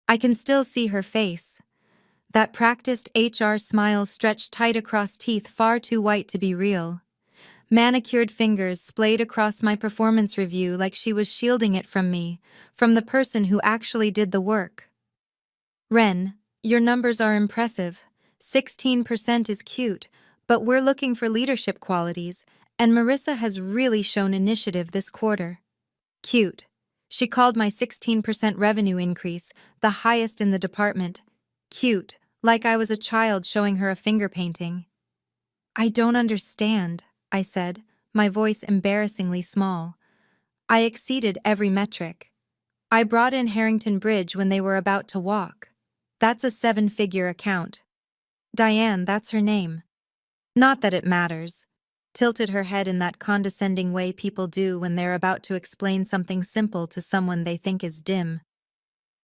I can still see her face. That practiced HR smile stretched tight across teeth far too white to be real. Manicured fingers splayed across my performance review like she was shielding it from me, from the person who actually did the work. Ren, your numbers are impressive. 16% is cute, but we're looking for leadership qualities, and Marissa has really shown initiative this quarter. Cute. She called my 16% revenue increase the highest in the department. Cute, like I was a child showing her a finger painting. I don't understand, I said, my voice embarrassingly small. I exceeded every metric. I brought in Harrington Bridge when they were about to walk. That's a 7-figure account. Diane, that's her name. Not that it matters. Tilted her head in that condescending way people do when they're about to explain something simple to someone they think is dim.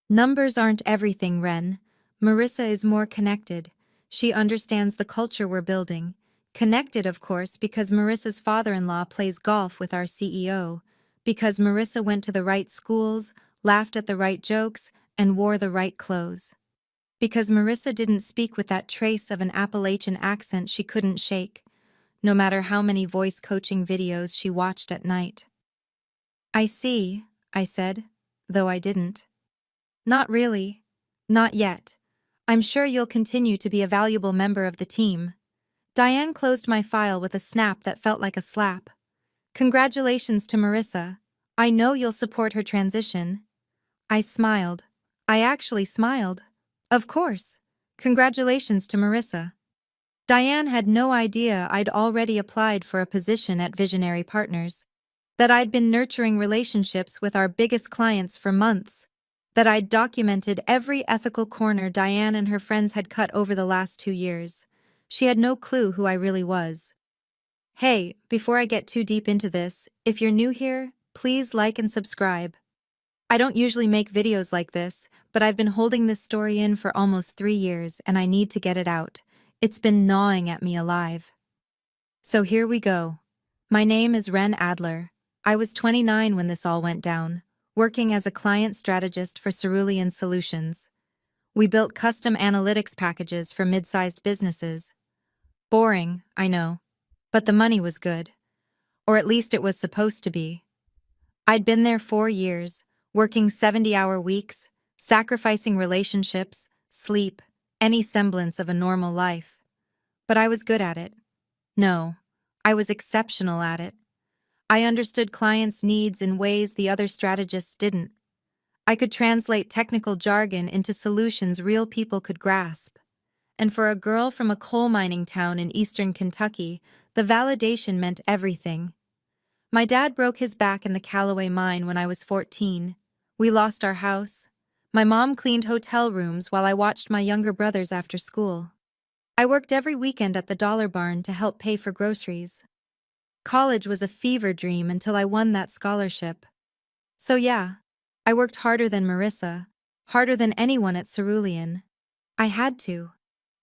Numbers aren't everything, Ren. Marissa is more connected. She understands the culture we're building. Connected, of course, because Marissa's father-in-law plays golf with our CEO, because Marissa went to the right schools, laughed at the right jokes, and wore the right clothes. Because Marissa didn't speak with that trace of an Appalachian accent she couldn't shake, no matter how many voice coaching videos she watched at night. I see, I said, though I didn't. Not really. Not yet. I'm sure you'll continue to be a valuable member of the team. Diane closed my file with a snap that felt like a slap. Congratulations to Marissa. I know you'll support her transition. I smiled. I actually smiled. Of course. Congratulations to Marissa. Diane had no idea I'd already applied for a position at Visionary Partners, that I'd been nurturing relationships with our biggest clients for months, that I'd documented every ethical corner Diane and her friends had cut over the last 2 years. She had no clue who I really was. Hey, before I get too deep into this, if you're new here, please like and subscribe. I don't usually make videos like this, but I've been holding this story in for almost 3 years and I need to get it out. It's been gnawing at me alive. So here we go. My name is Ren Adler. I was 29 when this all went down, working as a client strategist for Cerulean Solutions. We built custom analytics packages for mid-sized businesses. Boring, I know, but the money was good. Or at least it was supposed to be. I'd been there 4 years, working 70-hour weeks, sacrificing relationships, sleep, any semblance of a normal life. But I was good at it. No, I was exceptional at it. I understood clients' needs in ways the other strategists didn't. I could translate technical jargon into solutions real people could grasp. And for a girl from a coal mining town in eastern Kentucky, the validation meant everything. My dad broke his back in the Callaway mine when I was 14. We lost our house. My mom cleaned hotel rooms while I watched my younger brothers after school. I worked every weekend at the Dollar Barn to help pay for groceries. College was a fever dream until I won that scholarship. So yeah, I worked harder than Marissa, harder than anyone at Cerulean. I had to.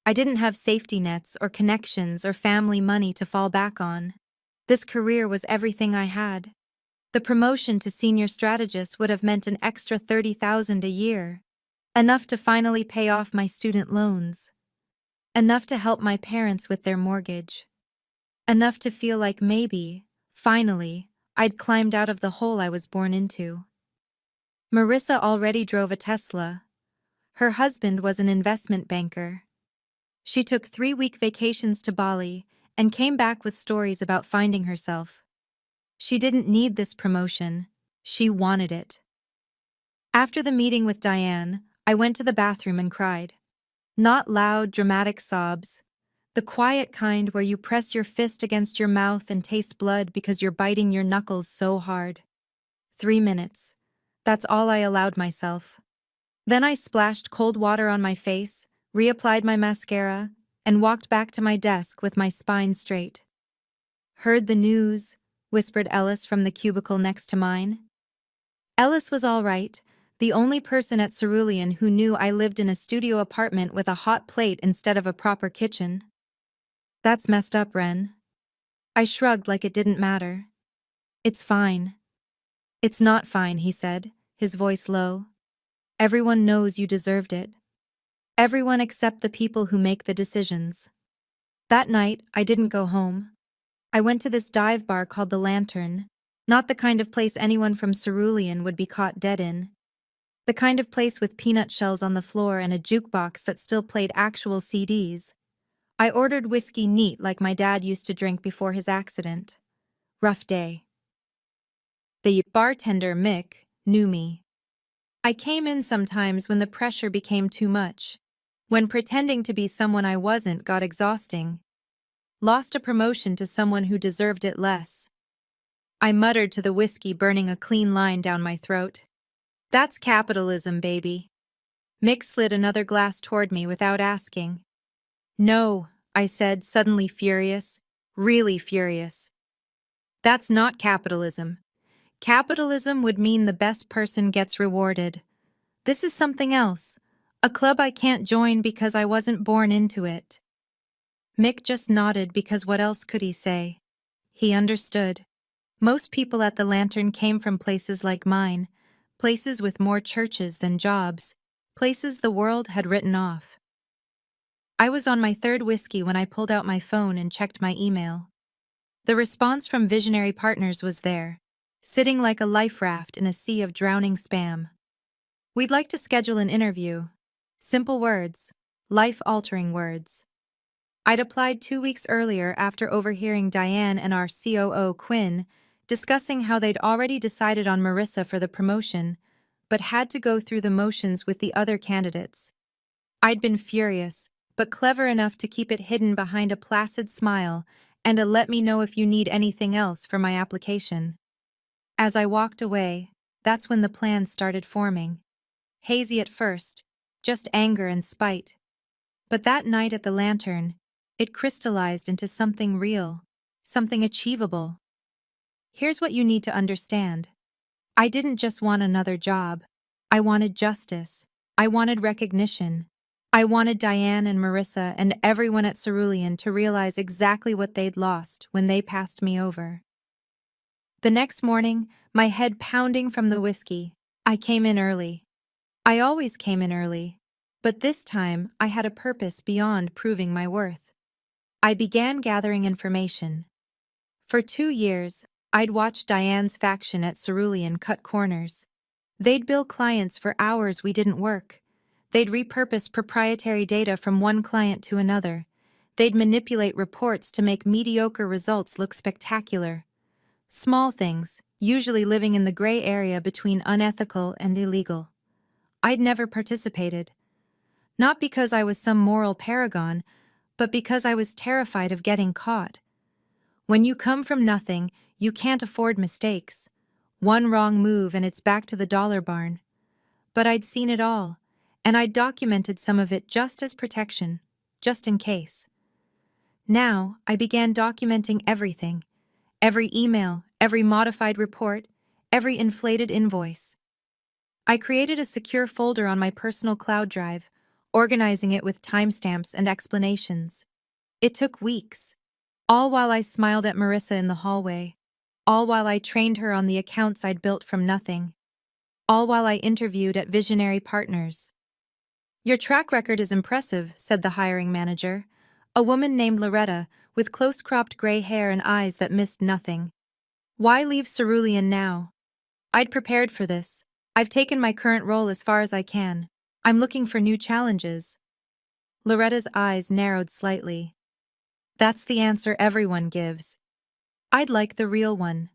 I didn't have safety nets or connections or family money to fall back on. This career was everything I had. The promotion to senior strategist would have meant an extra $30,000 a year, enough to finally pay off my student loans, enough to help my parents with their mortgage, enough to feel like maybe, finally, I'd climbed out of the hole I was born into. Marissa already drove a Tesla. Her husband was an investment banker. She took 3-week vacations to Bali and came back with stories about finding herself. She didn't need this promotion. She wanted it. After the meeting with Diane, I went to the bathroom and cried. Not loud, dramatic sobs. The quiet kind where you press your fist against your mouth and taste blood because you're biting your knuckles so hard. 3 minutes. That's all I allowed myself. Then I splashed cold water on my face, reapplied my mascara, and walked back to my desk with my spine straight. Heard the news, whispered Ellis from the cubicle next to mine. Ellis was all right, the only person at Cerulean who knew I lived in a studio apartment with a hot plate instead of a proper kitchen. That's messed up, Ren. I shrugged like it didn't matter. It's fine. It's not fine, he said, his voice low. Everyone knows you deserved it. Everyone except the people who make the decisions. That night, I didn't go home. I went to this dive bar called the Lantern. Not the kind of place anyone from Cerulean would be caught dead in. The kind of place with peanut shells on the floor and a jukebox that still played actual CDs. I ordered whiskey neat like my dad used to drink before his accident. Rough day. The bartender, Mick, knew me. I came in sometimes when the pressure became too much. When pretending to be someone I wasn't got exhausting. Lost a promotion to someone who deserved it less. I muttered to the whiskey, burning a clean line down my throat. That's capitalism, baby. Mick slid another glass toward me without asking. No, I said, suddenly furious. Really furious. That's not capitalism. Capitalism would mean the best person gets rewarded. This is something else. A club I can't join because I wasn't born into it. Mick just nodded because what else could he say? He understood. Most people at the Lantern came from places like mine, places with more churches than jobs, places the world had written off. I was on my third whiskey when I pulled out my phone and checked my email. The response from Visionary Partners was there, sitting like a life raft in a sea of drowning spam. We'd like to schedule an interview. Simple words, life-altering words. I'd applied 2 weeks earlier after overhearing Diane and our COO, Quinn, discussing how they'd already decided on Marissa for the promotion, but had to go through the motions with the other candidates. I'd been furious, but clever enough to keep it hidden behind a placid smile and a "let me know if you need anything else" for my application. As I walked away, that's when the plan started forming. Hazy at first, just anger and spite. But that night at the Lantern, it crystallized into something real, something achievable. Here's what you need to understand. I didn't just want another job. I wanted justice. I wanted recognition. I wanted Diane and Marissa and everyone at Cerulean to realize exactly what they'd lost when they passed me over. The next morning, my head pounding from the whiskey, I came in early. I always came in early, but this time I had a purpose beyond proving my worth. I began gathering information. For 2 years, I'd watched Diane's faction at Cerulean cut corners. They'd bill clients for hours we didn't work. They'd repurpose proprietary data from one client to another. They'd manipulate reports to make mediocre results look spectacular. Small things, usually living in the gray area between unethical and illegal. I'd never participated. Not because I was some moral paragon, but because I was terrified of getting caught. When you come from nothing, you can't afford mistakes. One wrong move and it's back to the dollar barn. But I'd seen it all, and I'd documented some of it just as protection, just in case. Now, I began documenting everything. Every email, every modified report, every inflated invoice. I created a secure folder on my personal cloud drive, organizing it with timestamps and explanations. It took weeks, all while I smiled at Marissa in the hallway, all while I trained her on the accounts I'd built from nothing, all while I interviewed at Visionary Partners. Your track record is impressive, said the hiring manager, a woman named Loretta, with close-cropped gray hair and eyes that missed nothing. Why leave Cerulean now? I'd prepared for this. I've taken my current role as far as I can. I'm looking for new challenges. Loretta's eyes narrowed slightly. That's the answer everyone gives. I'd like the real one.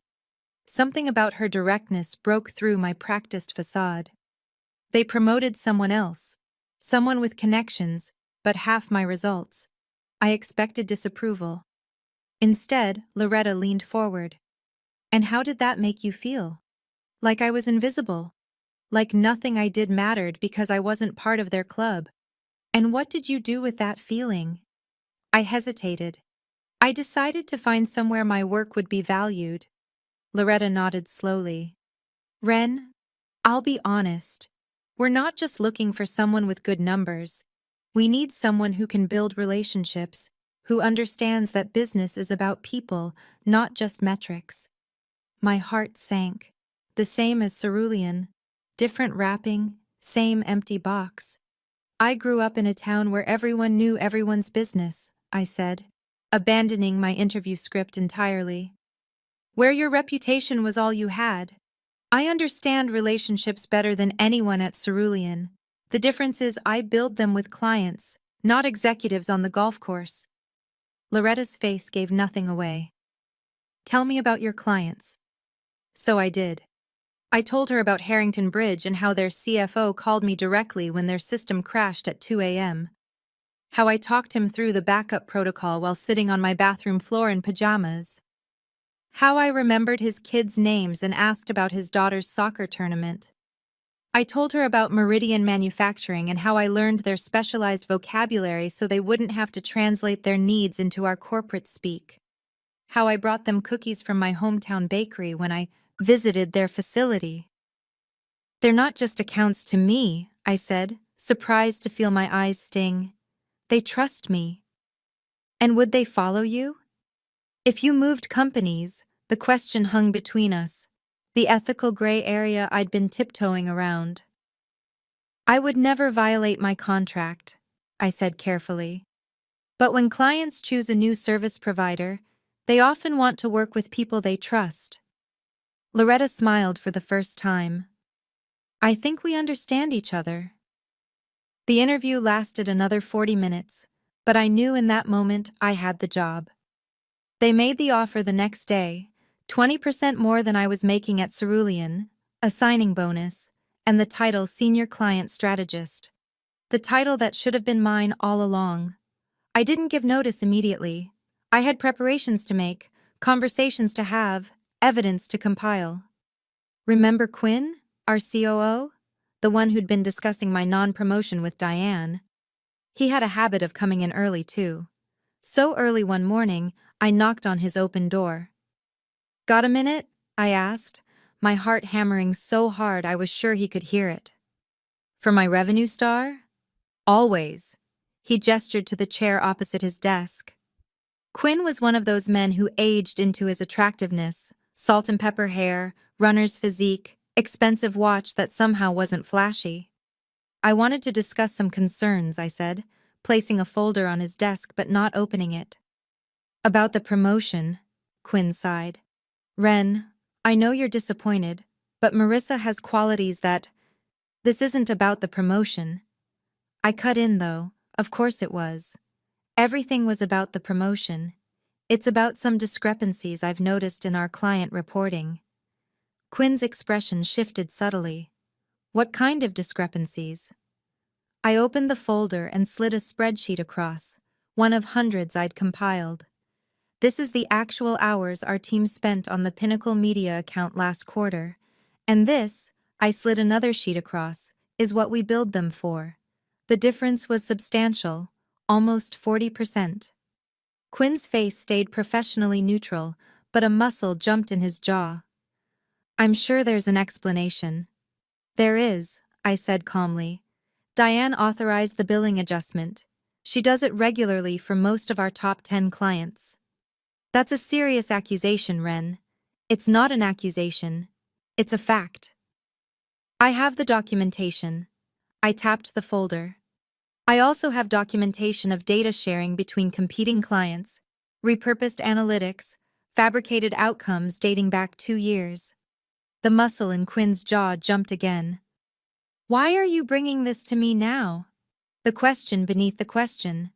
Something about her directness broke through my practiced facade. They promoted someone else, someone with connections, but half my results. I expected disapproval. Instead, Loretta leaned forward. And how did that make you feel? Like I was invisible. Like nothing I did mattered because I wasn't part of their club. And what did you do with that feeling? I hesitated. I decided to find somewhere my work would be valued. Loretta nodded slowly. Ren, I'll be honest. We're not just looking for someone with good numbers. We need someone who can build relationships, who understands that business is about people, not just metrics. My heart sank. The same as Cerulean. Different wrapping, Same empty box. I grew up in a town where everyone knew everyone's business, I said, abandoning my interview script entirely. Where your reputation was all you had. I understand relationships better than anyone at Cerulean. The difference is I build them with clients, not executives on the golf course. Loretta's face gave nothing away. Tell me about your clients. So I did. I told her about Harrington Bridge and how their CFO called me directly when their system crashed at 2 a.m. How I talked him through the backup protocol while sitting on my bathroom floor in pajamas. How I remembered his kids' names and asked about his daughter's soccer tournament. I told her about Meridian Manufacturing and how I learned their specialized vocabulary so they wouldn't have to translate their needs into our corporate speak. How I brought them cookies from my hometown bakery when I visited their facility. They're not just accounts to me, I said, surprised to feel my eyes sting. They trust me. And would they follow you? If you moved companies, the question hung between us, the ethical gray area I'd been tiptoeing around. I would never violate my contract, I said carefully. But when clients choose a new service provider, they often want to work with people they trust. Loretta smiled for the first time. I think we understand each other. The interview lasted another 40 minutes, but I knew in that moment I had the job. They made the offer the next day, 20% more than I was making at Cerulean, a signing bonus, and the title Senior Client Strategist. The title that should have been mine all along. I didn't give notice immediately. I had preparations to make, conversations to have, evidence to compile. Remember Quinn, our COO? The one who'd been discussing my non-promotion with Diane. He had a habit of coming in early, too. So early one morning, I knocked on his open door. Got a minute? I asked, my heart hammering so hard I was sure he could hear it. For my revenue star? Always. He gestured to the chair opposite his desk. Quinn was one of those men who aged into his attractiveness, salt and pepper hair, runner's physique, expensive watch that somehow wasn't flashy. I wanted to discuss some concerns, I said, placing a folder on his desk but not opening it. About the promotion, Quinn sighed. Ren, I know you're disappointed, but Marissa has qualities that... This isn't about the promotion. I cut in, though. Of course it was. Everything was about the promotion. It's about some discrepancies I've noticed in our client reporting. Quinn's expression shifted subtly. What kind of discrepancies? I opened the folder and slid a spreadsheet across, one of hundreds I'd compiled. This is the actual hours our team spent on the Pinnacle Media account last quarter, and this, I slid another sheet across, is what we billed them for. The difference was substantial, almost 40%. Quinn's face stayed professionally neutral, but a muscle jumped in his jaw. I'm sure there's an explanation. There is, I said calmly. Diane authorized the billing adjustment. She does it regularly for most of our top 10 clients. That's a serious accusation, Ren. It's not an accusation. It's a fact. I have the documentation. I tapped the folder. I also have documentation of data sharing between competing clients, repurposed analytics, fabricated outcomes dating back 2 years. The muscle in Quinn's jaw jumped again. Why are you bringing this to me now? The question beneath the question.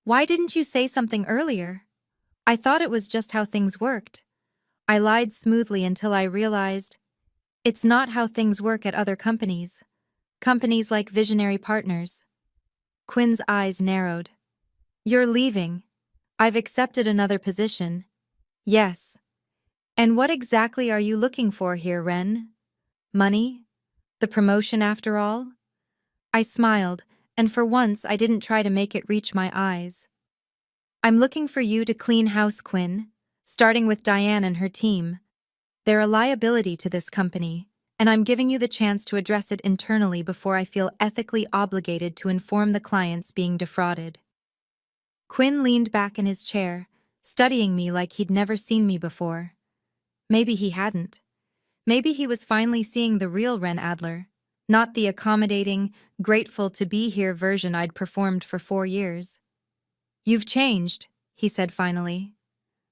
Why didn't you say something earlier? I thought it was just how things worked. I lied smoothly until I realized it's not how things work at other companies. Companies like Visionary Partners. Quinn's eyes narrowed. You're leaving. I've accepted another position. Yes. And what exactly are you looking for here, Ren? Money? The promotion after all? I smiled, and for once I didn't try to make it reach my eyes. I'm looking for you to clean house, Quinn, starting with Diane and her team. They're a liability to this company, and I'm giving you the chance to address it internally before I feel ethically obligated to inform the clients being defrauded. Quinn leaned back in his chair, studying me like he'd never seen me before. Maybe he hadn't. Maybe he was finally seeing the real Ren Adler, not the accommodating, grateful to be here version I'd performed for 4 years. You've changed, he said finally.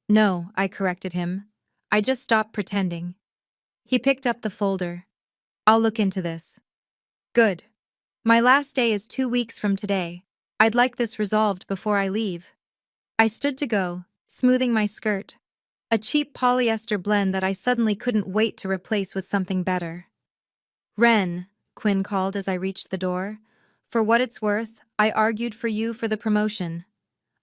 No, I corrected him. I just stopped pretending. He picked up the folder. I'll look into this. Good. My last day is 2 weeks from today. I'd like this resolved before I leave. I stood to go, smoothing my skirt. A cheap polyester blend that I suddenly couldn't wait to replace with something better. Ren, Quinn called as I reached the door. For what it's worth, I argued for you for the promotion.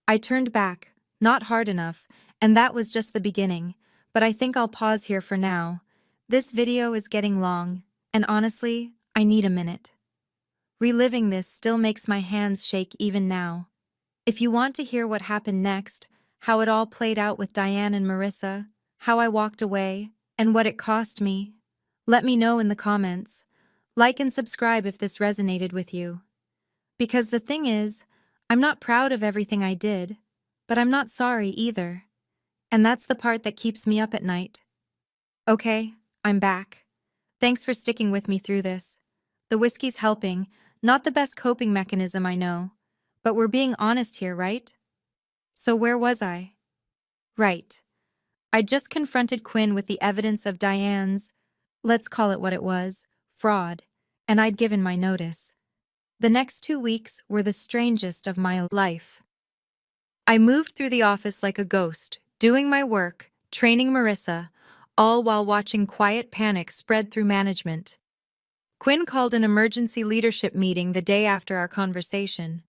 I turned back, not hard enough, and that was just the beginning, but I think I'll pause here for now. This video is getting long, and honestly, I need a minute. Reliving this still makes my hands shake even now. If you want to hear what happened next, how it all played out with Diane and Marissa, how I walked away, and what it cost me, let me know in the comments. Like and subscribe if this resonated with you. Because the thing is, I'm not proud of everything I did, but I'm not sorry either. And that's the part that keeps me up at night. Okay, I'm back. Thanks for sticking with me through this. The whiskey's helping, not the best coping mechanism I know. But we're being honest here, right? So where was I? Right. I'd just confronted Quinn with the evidence of Diane's, let's call it what it was, fraud, and I'd given my notice. The next 2 weeks were the strangest of my life. I moved through the office like a ghost, doing my work, training Marissa, all while watching quiet panic spread through management. Quinn called an emergency leadership meeting the day after our conversation.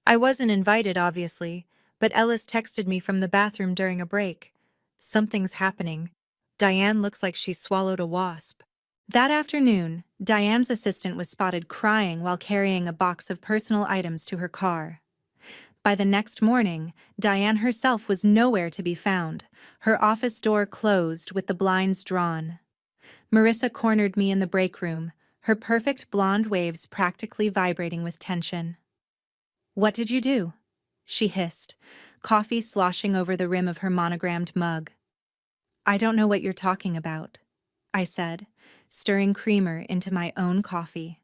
I wasn't invited, obviously, but Ellis texted me from the bathroom during a break. Something's happening. Diane looks like she swallowed a wasp. That afternoon, Diane's assistant was spotted crying while carrying a box of personal items to her car. By the next morning, Diane herself was nowhere to be found, her office door closed with the blinds drawn. Marissa cornered me in the break room, her perfect blonde waves practically vibrating with tension. "What did you do?" she hissed, coffee sloshing over the rim of her monogrammed mug. "I don't know what you're talking about," I said, stirring creamer into my own coffee.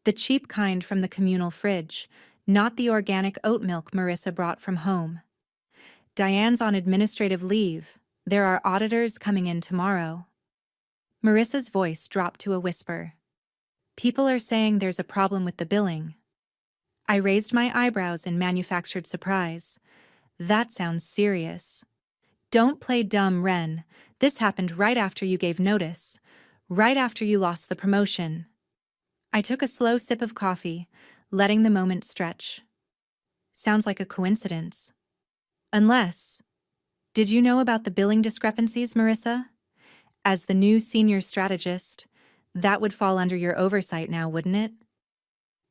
The cheap kind from the communal fridge, not the organic oat milk Marissa brought from home. "Diane's on administrative leave. There are auditors coming in tomorrow." Marissa's voice dropped to a whisper. "People are saying there's a problem with the billing." I raised my eyebrows in manufactured surprise. "That sounds serious." "Don't play dumb, Ren. This happened right after you gave notice. Right after you lost the promotion." I took a slow sip of coffee, letting the moment stretch. "Sounds like a coincidence. Unless, did you know about the billing discrepancies, Marissa? As the new senior strategist, that would fall under your oversight now, wouldn't it?"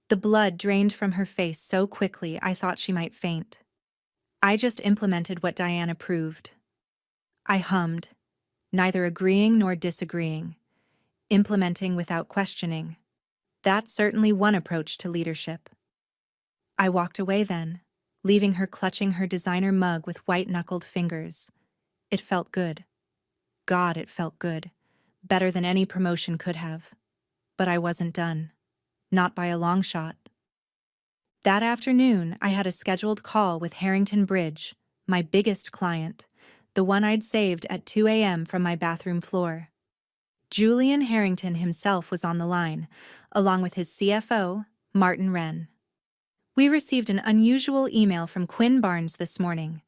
The blood drained from her face so quickly I thought she might faint. "I just implemented what Diane approved." I hummed, neither agreeing nor disagreeing. Implementing without questioning. That's certainly one approach to leadership. I walked away then, leaving her clutching her designer mug with white-knuckled fingers. It felt good. God, it felt good. Better than any promotion could have. But I wasn't done. Not by a long shot. That afternoon, I had a scheduled call with Harrington Bridge, my biggest client, the one I'd saved at 2 a.m. from my bathroom floor. Julian Harrington himself was on the line, along with his CFO, Martin Wren. "We received an unusual email from Quinn Barnes this morning,"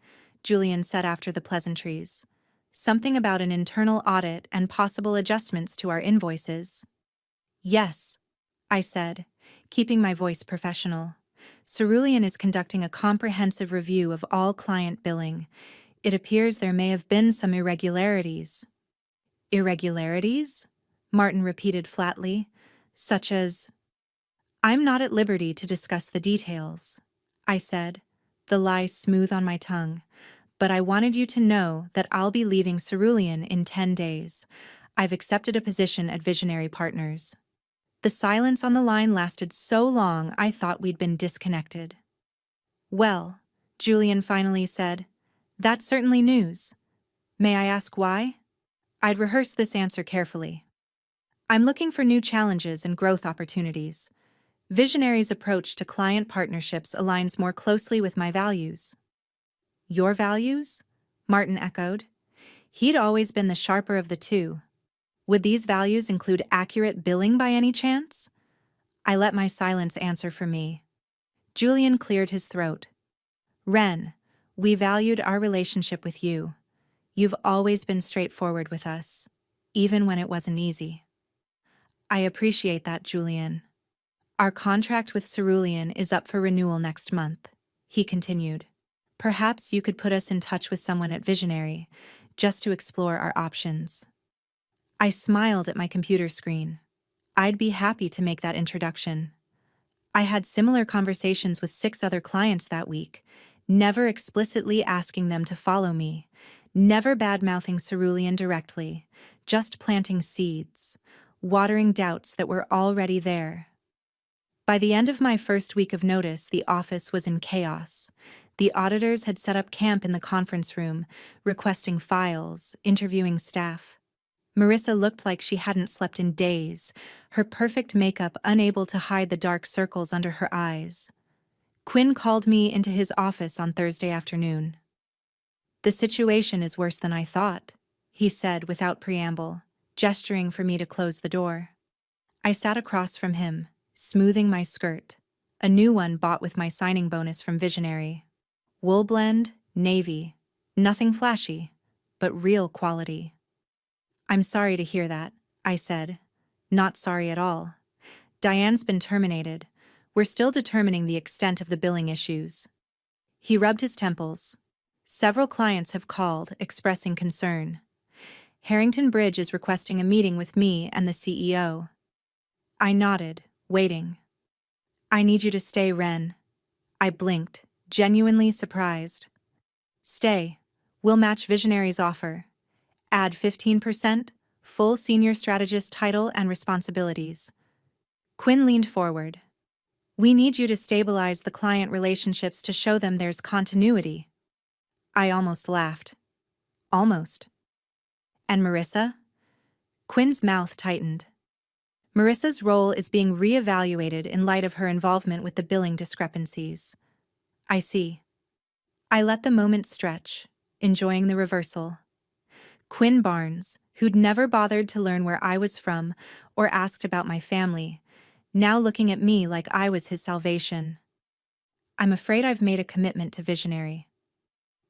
Julian said after the pleasantries. "Something about an internal audit and possible adjustments to our invoices." "Yes," I said, keeping my voice professional. "Cerulean is conducting a comprehensive review of all client billing. It appears there may have been some irregularities." "Irregularities?" Martin repeated flatly. "Such as—" "I'm not at liberty to discuss the details," I said, the lie smooth on my tongue. "But I wanted you to know that I'll be leaving Cerulean in 10 days. I've accepted a position at Visionary Partners." The silence on the line lasted so long I thought we'd been disconnected. "Well," Julian finally said, "that's certainly news. May I ask why?" I'd rehearsed this answer carefully. I'm looking for new challenges and growth opportunities. Visionary's approach to client partnerships aligns more closely with my values. Your values? Martin echoed. He'd always been the sharper of the two. Would these values include accurate billing by any chance? I let my silence answer for me. Julian cleared his throat. Ren, we valued our relationship with you. You've always been straightforward with us, even when it wasn't easy. I appreciate that, Julian. Our contract with Cerulean is up for renewal next month, he continued. Perhaps you could put us in touch with someone at Visionary, just to explore our options. I smiled at my computer screen. I'd be happy to make that introduction. I had similar conversations with 6 other clients that week, never explicitly asking them to follow me, never bad-mouthing Cerulean directly, just planting seeds, watering doubts that were already there. By the end of my first week of notice, the office was in chaos. The auditors had set up camp in the conference room, requesting files, interviewing staff. Marissa looked like she hadn't slept in days, her perfect makeup unable to hide the dark circles under her eyes. Quinn called me into his office on Thursday afternoon. The situation is worse than I thought, he said without preamble, gesturing for me to close the door. I sat across from him, smoothing my skirt, a new one bought with my signing bonus from Visionary. Wool blend, navy, nothing flashy, but real quality. I'm sorry to hear that, I said. Not sorry at all. Diane's been terminated. We're still determining the extent of the billing issues. He rubbed his temples. Several clients have called, expressing concern. Harrington Bridge is requesting a meeting with me and the CEO. I nodded, waiting. I need you to stay, Ren. I blinked, genuinely surprised. Stay. We'll match Visionary's offer. Add 15%, full senior strategist title and responsibilities. Quinn leaned forward. We need you to stabilize the client relationships to show them there's continuity. I almost laughed. Almost. And Marissa? Quinn's mouth tightened. Marissa's role is being re-evaluated in light of her involvement with the billing discrepancies. I see. I let the moment stretch, enjoying the reversal. Quinn Barnes, who'd never bothered to learn where I was from or asked about my family, now looking at me like I was his salvation. I'm afraid I've made a commitment to Visionary.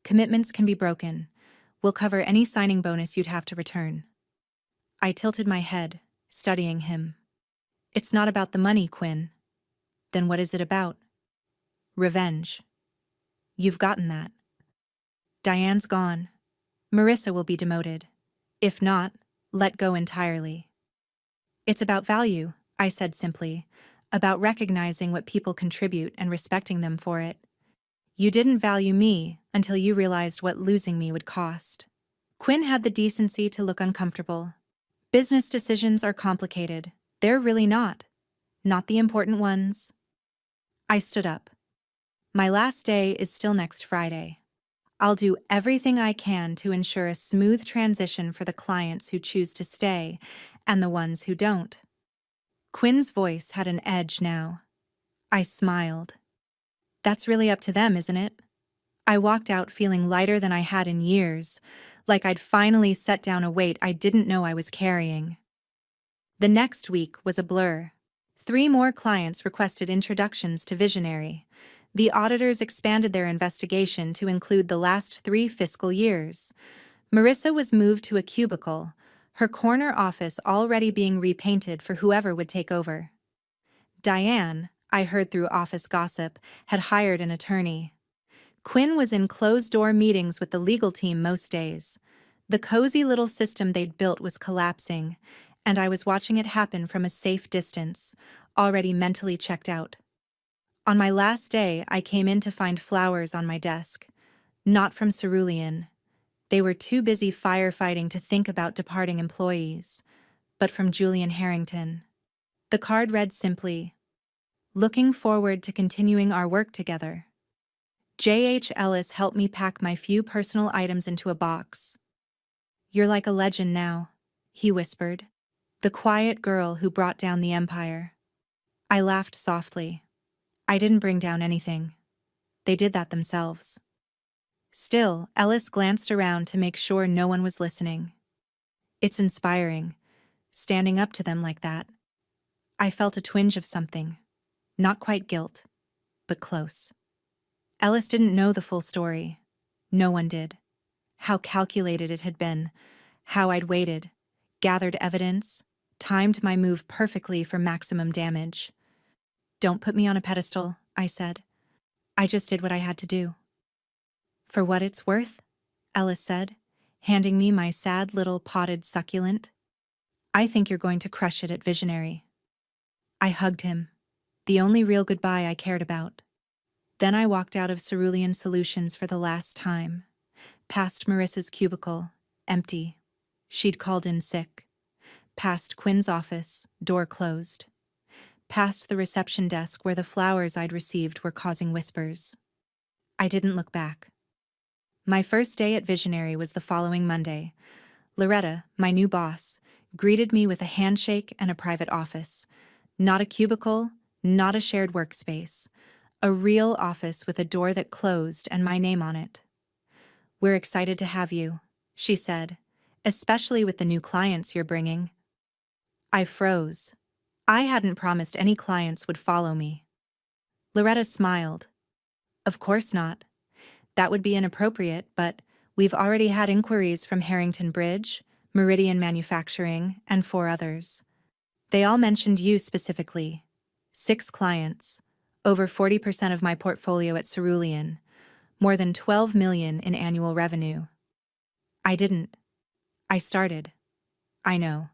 Commitments can be broken. We'll cover any signing bonus you'd have to return. I tilted my head, studying him. It's not about the money, Quinn. Then what is it about? Revenge. You've gotten that. Diane's gone. Marissa will be demoted. If not, let go entirely. It's about value, I said simply, about recognizing what people contribute and respecting them for it. You didn't value me until you realized what losing me would cost. Quinn had the decency to look uncomfortable. Business decisions are complicated. They're really not. Not the important ones. I stood up. My last day is still next Friday. I'll do everything I can to ensure a smooth transition for the clients who choose to stay and the ones who don't. Quinn's voice had an edge now. I smiled. That's really up to them, isn't it? I walked out feeling lighter than I had in years, like I'd finally set down a weight I didn't know I was carrying. The next week was a blur. 3 more clients requested introductions to Visionary. The auditors expanded their investigation to include the last 3 fiscal years. Marissa was moved to a cubicle, her corner office already being repainted for whoever would take over. Diane, I heard through office gossip, had hired an attorney. Quinn was in closed-door meetings with the legal team most days. The cozy little system they'd built was collapsing, and I was watching it happen from a safe distance, already mentally checked out. On my last day, I came in to find flowers on my desk. Not from Cerulean. They were too busy firefighting to think about departing employees, but from Julian Harrington. The card read simply, "Looking forward to continuing our work together. J.H. Ellis helped me pack my few personal items into a box. You're like a legend now," he whispered. The quiet girl who brought down the empire. I laughed softly. I didn't bring down anything. They did that themselves. Still, Ellis glanced around to make sure no one was listening. It's inspiring, standing up to them like that. I felt a twinge of something. Not quite guilt, but close. Ellis didn't know the full story. No one did. How calculated it had been, how I'd waited, gathered evidence, timed my move perfectly for maximum damage. Don't put me on a pedestal, I said. I just did what I had to do. For what it's worth, Ellis said, handing me my sad little potted succulent. I think you're going to crush it at Visionary. I hugged him, the only real goodbye I cared about. Then I walked out of Cerulean Solutions for the last time, past Marissa's cubicle, empty. She'd called in sick. Past Quinn's office, door closed. Past the reception desk where the flowers I'd received were causing whispers. I didn't look back. My first day at Visionary was the following Monday. Loretta, my new boss, greeted me with a handshake and a private office. Not a cubicle, not a shared workspace. A real office with a door that closed and my name on it. "We're excited to have you," she said, "especially with the new clients you're bringing." I froze. I hadn't promised any clients would follow me. Loretta smiled. "Of course not. That would be inappropriate, but we've already had inquiries from Harrington Bridge, Meridian Manufacturing, and 4 others. They all mentioned you specifically. 6 clients, over 40% of my portfolio at Cerulean, more than $12 million in annual revenue." I didn't. I started. I know.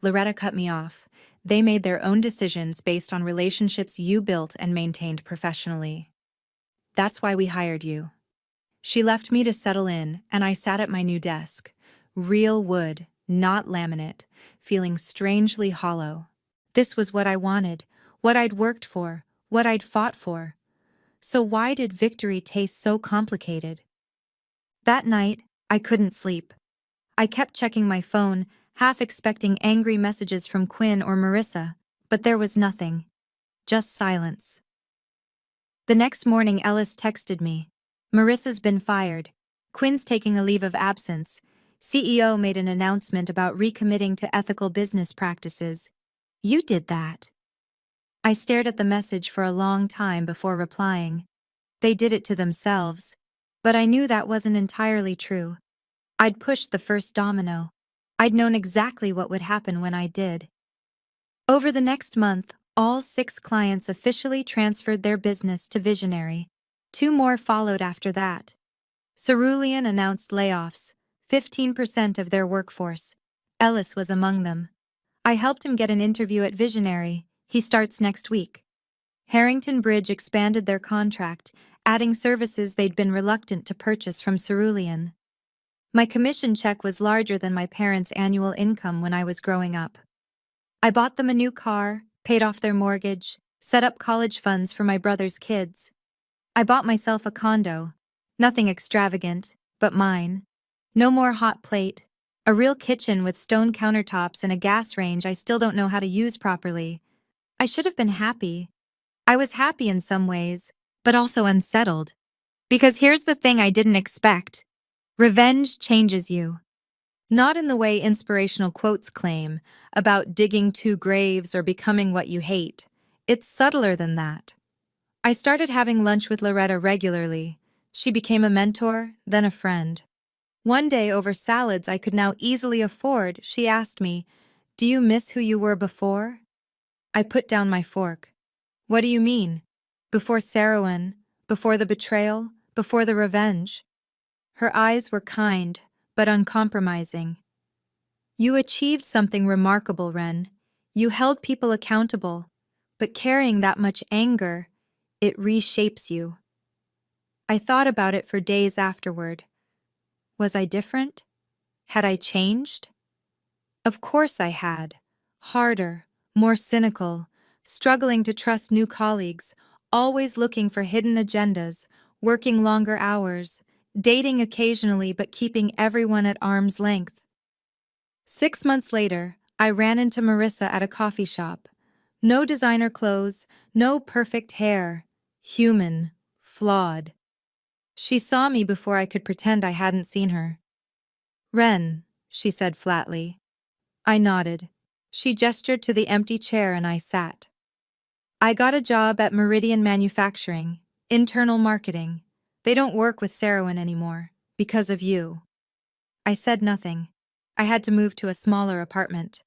Loretta cut me off. "They made their own decisions based on relationships you built and maintained professionally. That's why we hired you." She left me to settle in, and I sat at my new desk. Real wood, not laminate, feeling strangely hollow. This was what I wanted, what I'd worked for, what I'd fought for. So why did victory taste so complicated? That night, I couldn't sleep. I kept checking my phone, half expecting angry messages from Quinn or Marissa, but there was nothing. Just silence. The next morning, Ellis texted me. "Marissa's been fired. Quinn's taking a leave of absence. CEO made an announcement about recommitting to ethical business practices. You did that." I stared at the message for a long time before replying. They did it to themselves. But I knew that wasn't entirely true. I'd pushed the first domino. I'd known exactly what would happen when I did. Over the next month, all 6 clients officially transferred their business to Visionary. 2 more followed after that. Cerulean announced layoffs, 15% of their workforce. Ellis was among them. I helped him get an interview at Visionary. He starts next week. Harrington Bridge expanded their contract, adding services they'd been reluctant to purchase from Cerulean. My commission check was larger than my parents' annual income when I was growing up. I bought them a new car, paid off their mortgage, set up college funds for my brother's kids. I bought myself a condo. Nothing extravagant, but mine. No more hot plate. A real kitchen with stone countertops and a gas range I still don't know how to use properly. I should have been happy. I was happy in some ways, but also unsettled. Because here's the thing I didn't expect. Revenge changes you. Not in the way inspirational quotes claim, about digging 2 graves or becoming what you hate. It's subtler than that. I started having lunch with Loretta regularly. She became a mentor, then a friend. One day, over salads I could now easily afford, she asked me, "Do you miss who you were before?" I put down my fork. "What do you mean? Before Sarowan, before the betrayal, before the revenge?" Her eyes were kind, but uncompromising. "You achieved something remarkable, Ren. You held people accountable, but carrying that much anger, it reshapes you." I thought about it for days afterward. Was I different? Had I changed? Of course I had. Harder, more cynical, struggling to trust new colleagues, always looking for hidden agendas, working longer hours, dating occasionally but keeping everyone at arm's length. 6 months later, I ran into Marissa at a coffee shop. No designer clothes, no perfect hair. Human. Flawed. She saw me before I could pretend I hadn't seen her. "Ren," she said flatly. I nodded. She gestured to the empty chair and I sat. "I got a job at Meridian Manufacturing, internal marketing. They don't work with Sarowin anymore, because of you." I said nothing. I had to move to a smaller apartment.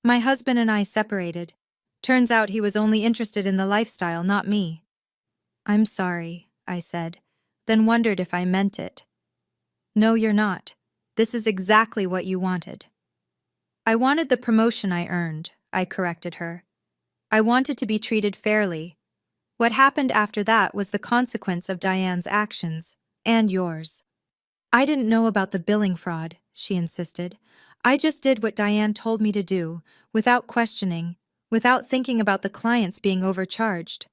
My husband and I separated. Turns out he was only interested in the lifestyle, not me. "I'm sorry," I said, then wondered if I meant it. "No, you're not. This is exactly what you wanted." "I wanted the promotion I earned," I corrected her. "I wanted to be treated fairly. What happened after that was the consequence of Diane's actions, and yours." "I didn't know about the billing fraud," she insisted. "I just did what Diane told me to do, without questioning, without thinking about the clients being overcharged."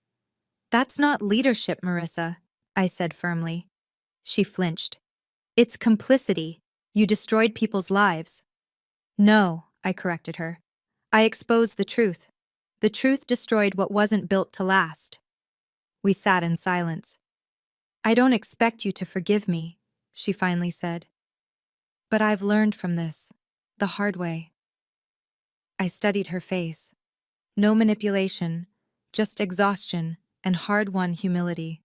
"That's not leadership, Marissa," I said firmly. She flinched. "It's complicity. You destroyed people's lives." "No," I corrected her. "I exposed the truth. The truth destroyed what wasn't built to last." We sat in silence. "I don't expect you to forgive me," she finally said. "But I've learned from this. The hard way." I studied her face. No manipulation, just exhaustion and hard-won humility.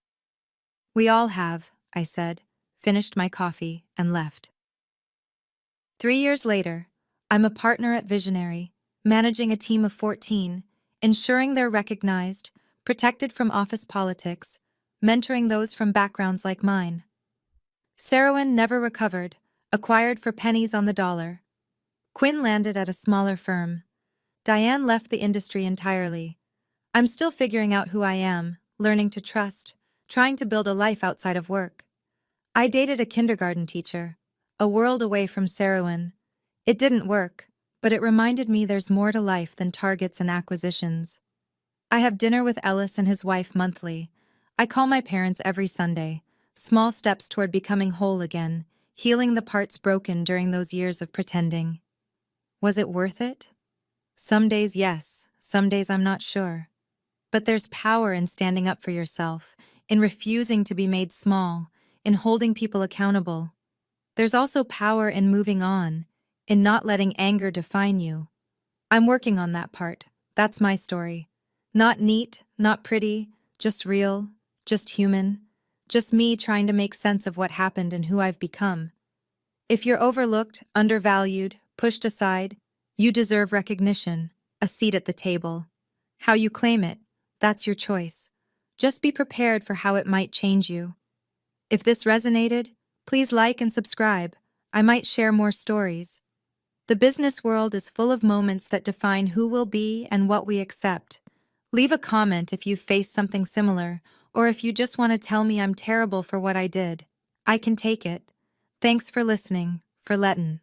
"We all have," I said, finished my coffee, and left. 3 years later, I'm a partner at Visionary, managing a team of 14, ensuring they're recognized, protected from office politics, mentoring those from backgrounds like mine. Sarowin never recovered, acquired for pennies on the dollar. Quinn landed at a smaller firm. Diane left the industry entirely. I'm still figuring out who I am, learning to trust, trying to build a life outside of work. I dated a kindergarten teacher, a world away from Sarowin. It didn't work, but it reminded me there's more to life than targets and acquisitions. I have dinner with Ellis and his wife monthly. I call my parents every Sunday. Small steps toward becoming whole again, healing the parts broken during those years of pretending. Was it worth it? Some days, yes. Some days, I'm not sure. But there's power in standing up for yourself, in refusing to be made small, in holding people accountable. There's also power in moving on, in not letting anger define you. I'm working on that part. That's my story. Not neat, not pretty, just real, just human, just me trying to make sense of what happened and who I've become. If you're overlooked, undervalued, pushed aside, you deserve recognition, a seat at the table. How you claim it, that's your choice. Just be prepared for how it might change you. If this resonated, please like and subscribe. I might share more stories. The business world is full of moments that define who we'll be and what we accept. Leave a comment if you've faced something similar, or if you just want to tell me I'm terrible for what I did. I can take it. Thanks for listening, for lettin'.